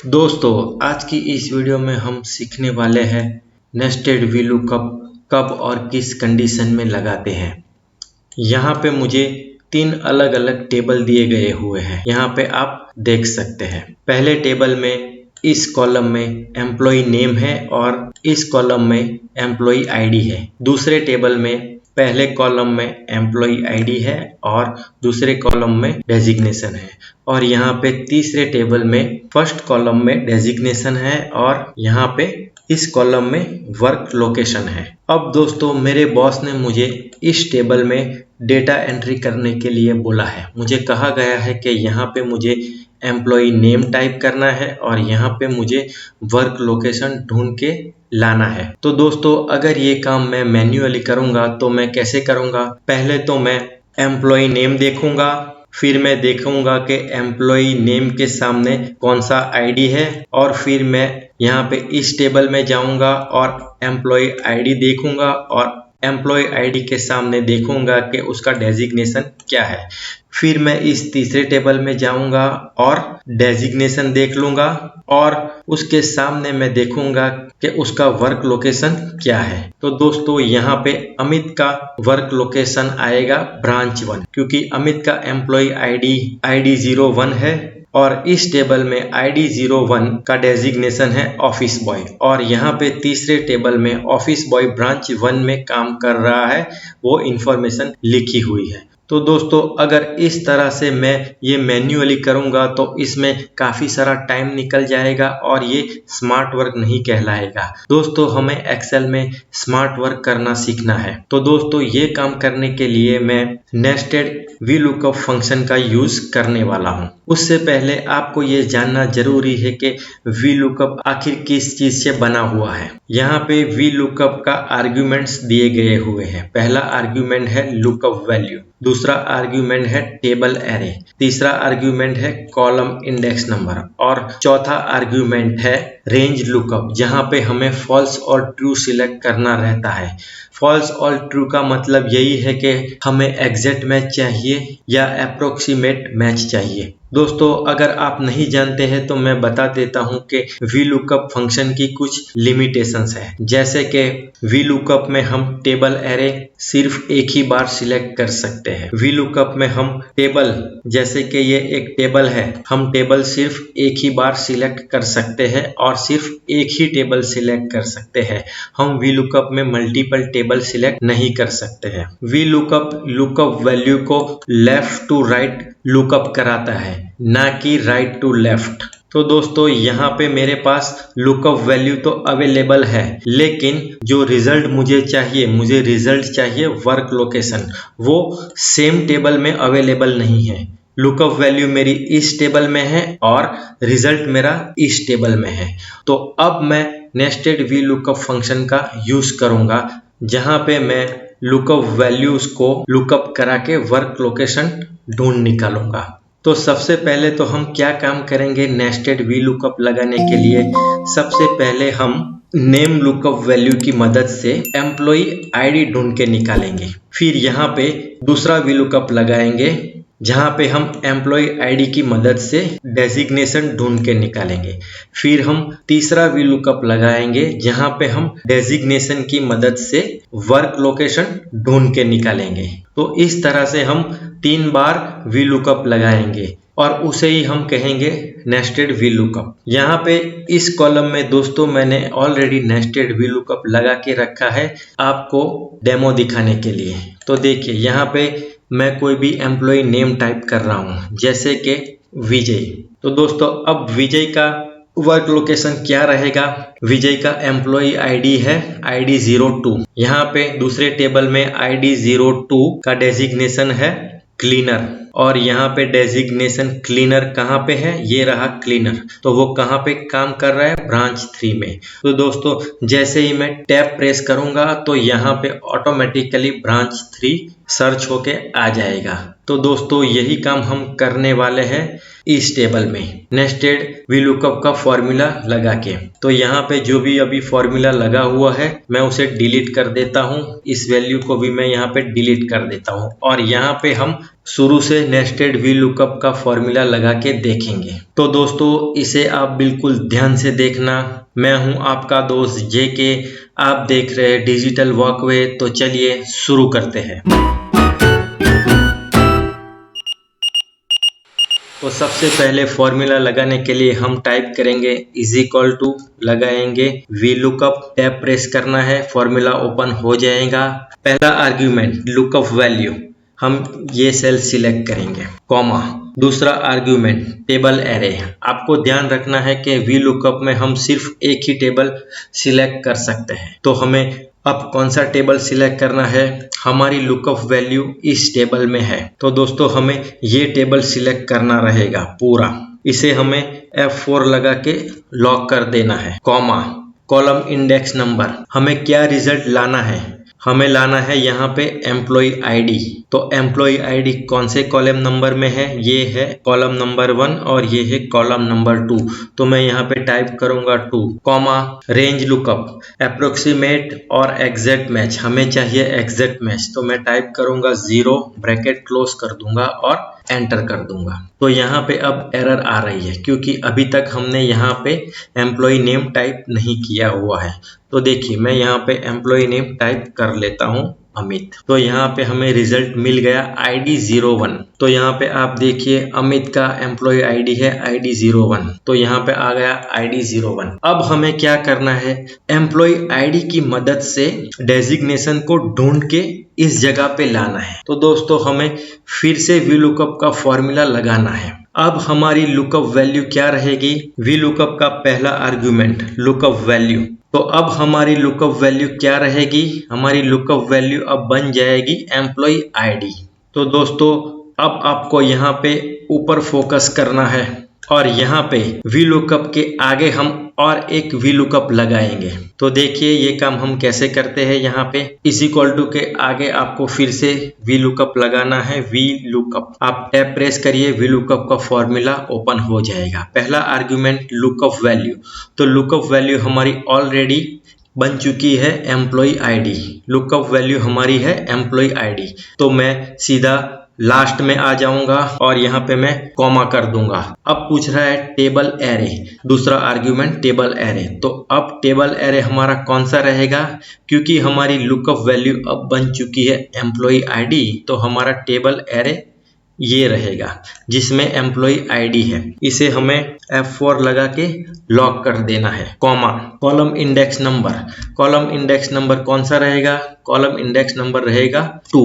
दोस्तों, आज की इस वीडियो में हम सीखने वाले हैं नेस्टेड VLOOKUP कब और किस कंडीशन में लगाते हैं। यहाँ पे मुझे 3 अलग अलग टेबल दिए गए हुए हैं। यहाँ पे आप देख सकते हैं। पहले टेबल में इस कॉलम में एम्प्लॉय नेम है और इस कॉलम में एम्प्लॉय आईडी है। दूसरे टेबल में पहले कॉलम में एम्प्लॉय आईडी है और दूसरे कॉलम में डेजिग्नेशन है और यहाँ पे तीसरे टेबल में फर्स्ट कॉलम में डेजिग्नेशन है और यहाँ पे इस कॉलम में वर्क लोकेशन है। अब दोस्तों, मेरे बॉस ने मुझे इस टेबल में डेटा एंट्री करने के लिए बोला है। मुझे कहा गया है कि यहाँ पे मुझे एम्प्लॉय नेम टाइप करना है और यहाँ पे मुझे वर्क लोकेशन ढूंढ के लाना है। तो दोस्तों, अगर ये काम मैं मैन्युअली करूँगा तो मैं कैसे करूँगा? पहले तो मैं एम्प्लॉय नेम देखूँगा, फिर मैं देखूँगा कि एम्प्लॉय नेम के सामने कौन सा आईडी है और फिर मैं यहाँ पे इस टेबल में जाऊँगा और एम्प्लॉय आईडी देखूँगा और एम्प्लॉय आईडी के सामने देखूँगा कि उसका डेजिग्नेशन क्या है। फिर मैं इस तीसरे टेबल में जाऊँगा और डेजिग्नेशन देख लूँगा और उसके सामने मैं देखूँगा कि उसका वर्क लोकेशन क्या है। तो दोस्तों, यहाँ पे अमित का वर्क लोकेशन आएगा ब्रांच 1, क्योंकि अमित का एम्प्लॉय आईडी 01 है और इस टेबल में आईडी 01 का डेजिग्नेशन है ऑफिस बॉय और यहाँ पे तीसरे टेबल में ऑफिस बॉय ब्रांच 1 में काम कर रहा है, वो इंफॉर्मेशन लिखी हुई है। तो दोस्तों, अगर इस तरह से मैं ये मैन्युअली करूँगा तो इसमें काफ़ी सारा टाइम निकल जाएगा और ये स्मार्ट वर्क नहीं कहलाएगा। दोस्तों, हमें एक्सेल में स्मार्ट वर्क करना सीखना है। तो दोस्तों, ये काम करने के लिए मैं नेस्टेड VLOOKUP फंक्शन का यूज़ करने वाला हूँ। उससे पहले आपको ये जानना जरूरी है कि VLOOKUP आखिर किस चीज़ से बना हुआ है। यहाँ पे VLOOKUP का आर्ग्यूमेंट्स दिए गए हुए हैं। पहला आर्ग्यूमेंट है लुकअप वैल्यू, दूसरा आर्ग्यूमेंट है टेबल एरे, तीसरा आर्ग्यूमेंट है कॉलम इंडेक्स नंबर और चौथा आर्ग्यूमेंट है रेंज लुकअप, जहाँ पे हमें फॉल्स और ट्रू सिलेक्ट करना रहता है। फॉल्स और ट्रू का मतलब यही है कि हमें एग्जैक्ट मैच चाहिए या अप्रोक्सीमेट मैच चाहिए। दोस्तों, अगर आप नहीं जानते हैं तो मैं बता देता हूं कि VLOOKUP फंक्शन की कुछ लिमिटेशंस है। जैसे कि VLOOKUP में हम टेबल एरे सिर्फ एक ही बार सिलेक्ट कर सकते हैं। VLOOKUP में हम टेबल, जैसे कि ये एक टेबल है, हम टेबल सिर्फ एक ही बार सिलेक्ट कर सकते हैं और सिर्फ एक ही टेबल सिलेक्ट कर सकते हैं। हम VLOOKUP में मल्टीपल टेबल सिलेक्ट नहीं कर सकते हैं। VLOOKUP लुकअप वैल्यू को लेफ्ट टू राइट लुकअप कराता है, ना कि राइट टू लेफ्ट। तो दोस्तों, यहाँ पे मेरे पास लुकअप वैल्यू तो अवेलेबल है, लेकिन जो रिजल्ट मुझे रिजल्ट चाहिए वर्क लोकेशन, वो सेम टेबल में अवेलेबल नहीं है। लुकअप वैल्यू मेरी इस टेबल में है और रिजल्ट मेरा इस टेबल में है। तो अब मैं नेस्टेड VLOOKUP फंक्शन का यूज करूंगा, जहां पे मैं लुकअप वैल्यूज को लुकअप करा के वर्क लोकेशन ढूंढ निकालूंगा। तो सबसे पहले तो हम क्या काम करेंगे नेस्टेड VLOOKUP लगाने के लिए? सबसे पहले हम नेम लुकअप वैल्यू की मदद से एम्प्लॉय आईडी ढूंढ के निकालेंगे। फिर यहाँ पे दूसरा VLOOKUP लगाएंगे, जहाँ पे हम एम्प्लॉय आईडी की मदद से डेजिग्नेशन ढूंढ के निकालेंगे। फिर हम तीसरा VLOOKUP लगाएंगे, जहाँ पे हम डेजिग्नेशन की मदद से वर्क लोकेशन ढूंढ के निकालेंगे। तो इस तरह से हम 3 बार VLOOKUP लगाएंगे और उसे ही हम कहेंगे नेस्टेड VLOOKUP। यहाँ पे इस कॉलम में दोस्तों मैंने ऑलरेडी नेस्टेड VLOOKUP लगा के रखा है आपको डेमो दिखाने के लिए। तो देखिए, यहाँ पे मैं कोई भी एम्प्लॉय नेम टाइप कर रहा हूँ, जैसे कि विजय। तो दोस्तों, अब विजय का वर्क लोकेशन क्या रहेगा? विजय का एम्प्लॉय आईडी है आईडी 02। यहाँ पे दूसरे टेबल में आईडी 02 का डेजिग्नेशन है क्लीनर और यहाँ पे डेजिग्नेशन क्लीनर कहाँ पे है? ये रहा क्लीनर। तो वो कहाँ पे काम कर रहा है? ब्रांच 3 में। तो दोस्तों, जैसे ही मैं टैब प्रेस करूंगा तो यहाँ पे ऑटोमेटिकली ब्रांच 3 सर्च होके आ जाएगा। तो दोस्तों यही काम हम करने वाले हैं इस टेबल में, नेस्टेड वीलुकअप का फॉर्मूला लगा के। तो यहाँ पे जो भी अभी फॉर्मूला लगा हुआ है मैं उसे डिलीट कर देता हूँ, इस वैल्यू को भी मैं यहाँ पे डिलीट कर देता हूँ, और यहाँ पे हम शुरू से नेस्टेड वीलुकअप का फॉर्मूला लगा के देखेंगे। तो दोस्तों इसे आप बिल्कुल ध्यान से देखना। मैं हूँ आपका दोस्त जेके, आप देख रहे हैं डिजिटल वॉकवे। तो चलिए शुरू करते हैं। तो सबसे पहले फॉर्मूला लगाने के लिए हम टाइप करेंगे इज इक्वल टू, लगाएंगे वीलुकअप, टैब प्रेस करना है, फॉर्मूला ओपन हो जाएगा। पहला आर्ग्यूमेंट लुकअप वैल्यू, हम ये सेल सिलेक्ट करेंगे, कॉमा। दूसरा आर्ग्यूमेंट टेबल एरे। आपको ध्यान रखना है कि वीलुकअप में हम सिर्फ एक ही टेबल सिलेक्ट कर सकते हैं। तो हमें अब कौन सा टेबल सिलेक्ट करना है, हमारी लुकअप वैल्यू इस टेबल में है, तो दोस्तों हमें ये टेबल सिलेक्ट करना रहेगा पूरा। इसे हमें F4 लगा के लॉक कर देना है, कॉमा, कॉलम इंडेक्स नंबर। हमें क्या रिजल्ट लाना है, हमें लाना है यहाँ पे एम्प्लॉय आईडी। तो एम्प्लॉय आईडी कौन से कॉलम नंबर में है, ये है कॉलम नंबर 1 और ये है कॉलम नंबर 2। तो मैं यहाँ पे टाइप करूंगा 2, कॉमा, रेंज लुकअप, अप्रोक्सीमेट और एग्जैक्ट मैच, हमें चाहिए एग्जैक्ट मैच। तो मैं टाइप करूंगा 0, ब्रैकेट क्लोज कर दूंगा और एंटर कर दूंगा। तो यहाँ पे अब एरर आ रही है क्योंकि अभी तक हमने यहाँ पे एम्प्लॉय नेम टाइप नहीं किया हुआ है। तो देखिए मैं यहाँ पे एम्प्लॉय नेम टाइप कर लेता हूँ, अमित। तो यहाँ पे हमें रिजल्ट मिल गया ID 01। तो यहाँ पे आप देखिए अमित का एम्प्लॉय आईडी है ID 01। तो यहाँ पे आ गया ID 01। अब हमें क्या करना है, एम्प्लॉय आईडी की मदद से डेजिग्नेशन को ढूंढ के इस जगह पे लाना है। तो दोस्तों हमें फिर से वीलुकअप का फॉर्मूला लगाना है। अब हमारी लुकअप वैल्यू क्या रहेगी, वीलुकअप का पहला आर्गुमेंट लुकअप वैल्यू। तो अब हमारी लुकअप वैल्यू क्या रहेगी, हमारी लुकअप वैल्यू अब बन जाएगी एम्प्लॉय आईडी। तो दोस्तों अब आपको यहाँ पे ऊपर फोकस करना है और यहाँ पे वीलुकअप के आगे हम और एक वीलुकअप लगाएंगे। तो देखिए ये काम हम कैसे करते हैं, यहाँ पे इज इक्वल टू के आगे आपको फिर से वीलुकअप लगाना है, वीलुकअप। आप टैब प्रेस करिए, वीलुकअप का फॉर्मूला ओपन हो जाएगा। पहला आर्गुमेंट लुकअप वैल्यू, तो लुकअप वैल्यू हमारी ऑलरेडी बन चुकी है एम्प्लॉय आईडी। लुकअप वैल्यू हमारी है एम्प्लॉय आईडी। तो मैं सीधा लास्ट में आ जाऊंगा और यहाँ पे मैं कॉमा कर दूंगा। अब पूछ रहा है टेबल एरे, दूसरा आर्गुमेंट टेबल एरे। तो अब टेबल एरे हमारा कौन सा रहेगा, क्योंकि हमारी लुकअप वैल्यू अब बन चुकी है एम्प्लॉय आईडी, तो हमारा टेबल एरे ये रहेगा जिसमें एम्प्लॉय आईडी है। इसे हमें F4 लगा के लॉक कर देना है, comma, column index number. Column index number कौन सा रहेगा, कॉलम इंडेक्स नंबर रहेगा 2,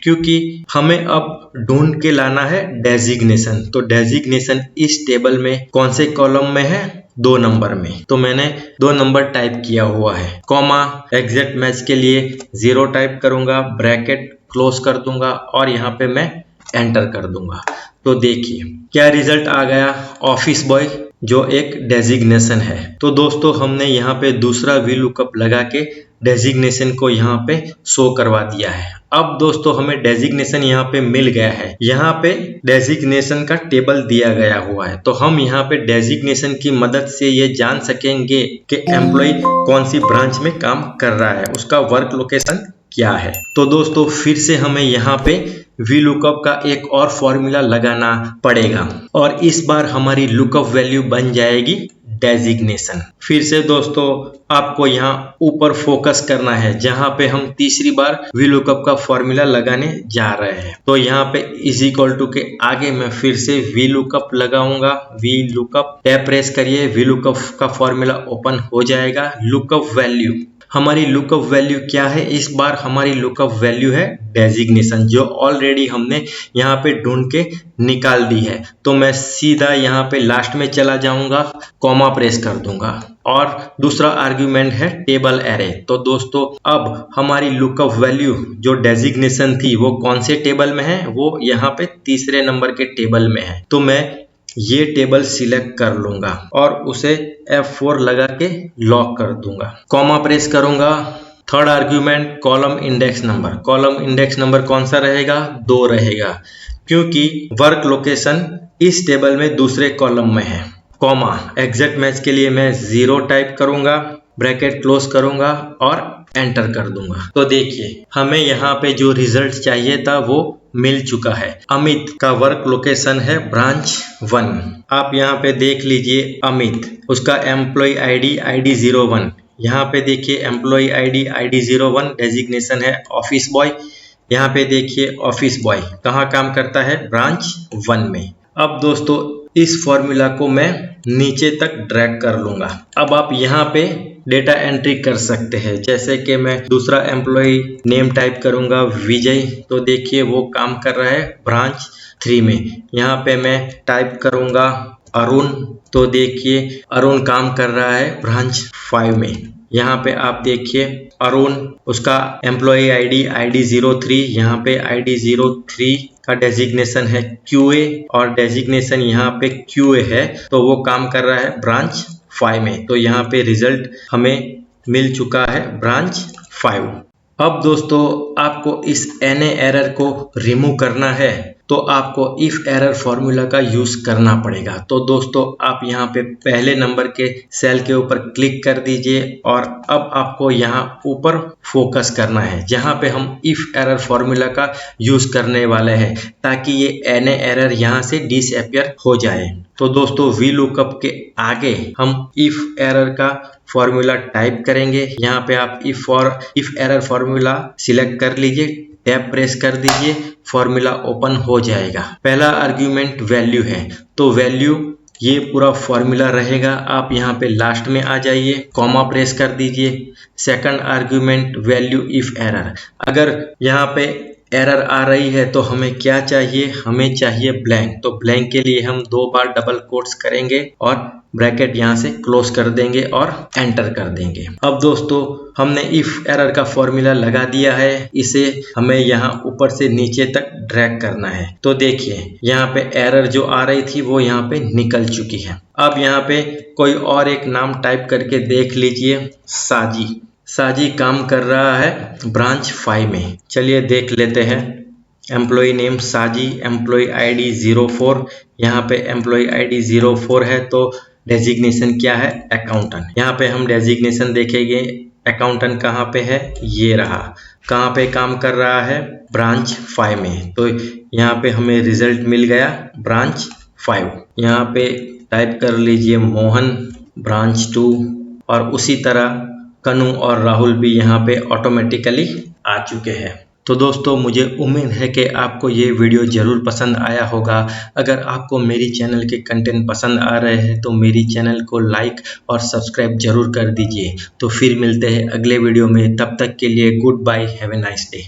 क्योंकि हमें अब ढूंढ के लाना है डेजिग्नेशन। तो डेजिग्नेशन इस टेबल में कौन से कॉलम में है, 2 नंबर में। तो मैंने 2 नंबर टाइप किया हुआ है, कॉमा, एग्जैक्ट मैच के लिए 0 टाइप करूंगा, ब्रैकेट क्लोज कर दूंगा और यहाँ पे मैं एंटर कर दूंगा। तो देखिए क्या रिजल्ट आ गया, ऑफिस बॉय, जो एक डेजिग्नेशन है। तो दोस्तों हमने यहाँ पे दूसरा वीलुकअप लगा के डेजिग्नेशन को यहाँ पे शो करवा दिया है। अब दोस्तों हमें डेजिग्नेशन यहाँ पे मिल गया है, यहाँ पे डेजिग्नेशन का टेबल दिया गया हुआ है। तो हम यहाँ पे डेजिग्नेशन की मदद से ये जान सकेंगे कि एम्प्लॉय कौन सी ब्रांच में काम कर रहा है, उसका वर्क लोकेशन क्या है। तो दोस्तों फिर से हमें यहाँ पे वीलुकअप का एक और फॉर्मूला लगाना पड़ेगा और इस बार हमारी लुकअप वैल्यू बन जाएगी डेजिग्नेशन। फिर से दोस्तों आपको यहाँ ऊपर फोकस करना है जहाँ पे हम तीसरी बार वीलुकअप का फॉर्मूला लगाने जा रहे हैं। तो यहाँ पे इज इक्वल टू के आगे मैं फिर से वीलुकअप लगाऊंगा, वीलुकअप, टैब प्रेस करिए, वीलुकअप का फॉर्मूला ओपन हो जाएगा। लुकअप वैल्यू, हमारी लुकअप वैल्यू क्या है, इस बार हमारी लुकअप वैल्यू है डेजिग्नेशन, जो ऑलरेडी हमने यहाँ पे ढूंढ के निकाल दी है। तो मैं सीधा यहाँ पे लास्ट में चला जाऊंगा, कॉमा प्रेस कर दूंगा और दूसरा आर्गुमेंट है टेबल एरे। तो दोस्तों अब हमारी लुकअप वैल्यू जो डेजिग्नेशन थी वो कौन से टेबल में है, वो यहाँ पे तीसरे नंबर के टेबल में है। तो मैं ये टेबल सिलेक्ट कर लूंगा और उसे F4 लगा के लॉक कर दूंगा, कॉमा प्रेस करूंगा, third argument column index number. Column index number कौन सा रहेगा? 2 रहेगा, क्योंकि वर्क लोकेशन इस टेबल में दूसरे कॉलम में है। कॉमा, एग्जैक्ट मैच के लिए मैं 0 टाइप करूंगा, ब्रैकेट क्लोज करूंगा और एंटर कर दूंगा। तो देखिए हमें यहाँ पे जो रिजल्ट चाहिए था वो मिल चुका है। अमित का वर्क लोकेशन है ब्रांच 1। आप यहाँ पे देख लीजिए अमित, उसका एम्प्लॉय आईडी ID 01। यहाँ पे देखिए एम्प्लॉय आईडी ID 01, डेजिग्नेशन है ऑफिस बॉय। यहाँ पे देखिए ऑफिस बॉय कहाँ काम करता है? ब्रांच 1 में। अब दोस्तों इस फॉर्मूला को मैं नीचे तक ड्रैग कर लूंगा। अब आप यहाँ पे डेटा एंट्री कर सकते हैं, जैसे कि मैं दूसरा एम्प्लॉय नेम टाइप करूंगा विजय, तो देखिए वो काम कर रहा है ब्रांच 3 में। यहाँ पे मैं टाइप करूंगा अरुण, तो देखिए अरुण काम कर रहा है ब्रांच 5 में। यहाँ पे आप देखिए अरुण, उसका एम्प्लॉय आईडी ID 03, यहाँ पे ID 03 का डेजिग्नेशन है QA और डेजिग्नेशन यहाँ पे QA है, तो वो काम कर रहा है ब्रांच 5 में। तो यहाँ पे रिजल्ट हमें मिल चुका है ब्रांच 5। अब दोस्तों आपको इस NA एरर को रिमूव करना है, तो आपको इफ एरर फॉर्मूला का यूज करना पड़ेगा। तो दोस्तों आप यहाँ पे पहले नंबर के सेल के ऊपर क्लिक कर दीजिए और अब आपको यहाँ ऊपर फोकस करना है, जहाँ पे हम इफ एरर फॉर्मूला का यूज करने वाले हैं, ताकि ये NA एरर यहाँ से डिसअपियर हो जाए। तो दोस्तों VLOOKUP के आगे हम इफ एरर का फॉर्मूला टाइप करेंगे। यहाँ पे आप इफ एरर फॉर्मूला सिलेक्ट कर लीजिए, टैब प्रेस कर दीजिए, फॉर्मूला ओपन हो जाएगा। पहला आर्ग्यूमेंट वैल्यू है, तो वैल्यू ये पूरा फॉर्मूला रहेगा। आप यहाँ पे लास्ट में आ जाइए, कॉमा प्रेस कर दीजिए। Second argument value if error. अगर यहाँ पे एरर आ रही है तो हमें क्या चाहिए? हमें चाहिए ब्लैंक। तो ब्लैंक के लिए हम 2 बार डबल कोट्स करेंगे और ब्रैकेट यहाँ से क्लोज कर देंगे और एंटर कर देंगे। अब दोस्तों हमने इफ एरर का फॉर्मूला लगा दिया है, इसे हमें यहाँ ऊपर से नीचे तक ड्रैग करना है। तो देखिए यहाँ पे एरर जो आ रही थी वो यहाँ पे निकल चुकी है। अब यहाँ पे कोई और एक नाम टाइप करके देख लीजिए, साजी। साजी काम कर रहा है ब्रांच 5 में। चलिए देख लेते हैं। एम्प्लॉय नेम साजी, एम्प्लॉय ID 04। यहाँ पे एम्प्लॉय ID 04 है, तो डेजिग्नेशन क्या है? अकाउंटेंट। यहाँ पे हम डेजिग्नेशन देखेंगे, अकाउंटेंट कहाँ पे है? ये रहा। कहाँ पे काम कर रहा है? ब्रांच 5 में। तो यहाँ पे हमें रिजल्ट मिल गया ब्रांच 5। यहाँ पे टाइप कर लीजिए मोहन, ब्रांच 2, और उसी तरह कनु और राहुल भी यहाँ पे ऑटोमेटिकली आ चुके हैं। तो दोस्तों मुझे उम्मीद है कि आपको ये वीडियो ज़रूर पसंद आया होगा। अगर आपको मेरी चैनल के कंटेंट पसंद आ रहे हैं तो मेरी चैनल को लाइक और सब्सक्राइब जरूर कर दीजिए। तो फिर मिलते हैं अगले वीडियो में, तब तक के लिए good bye, have a nice day.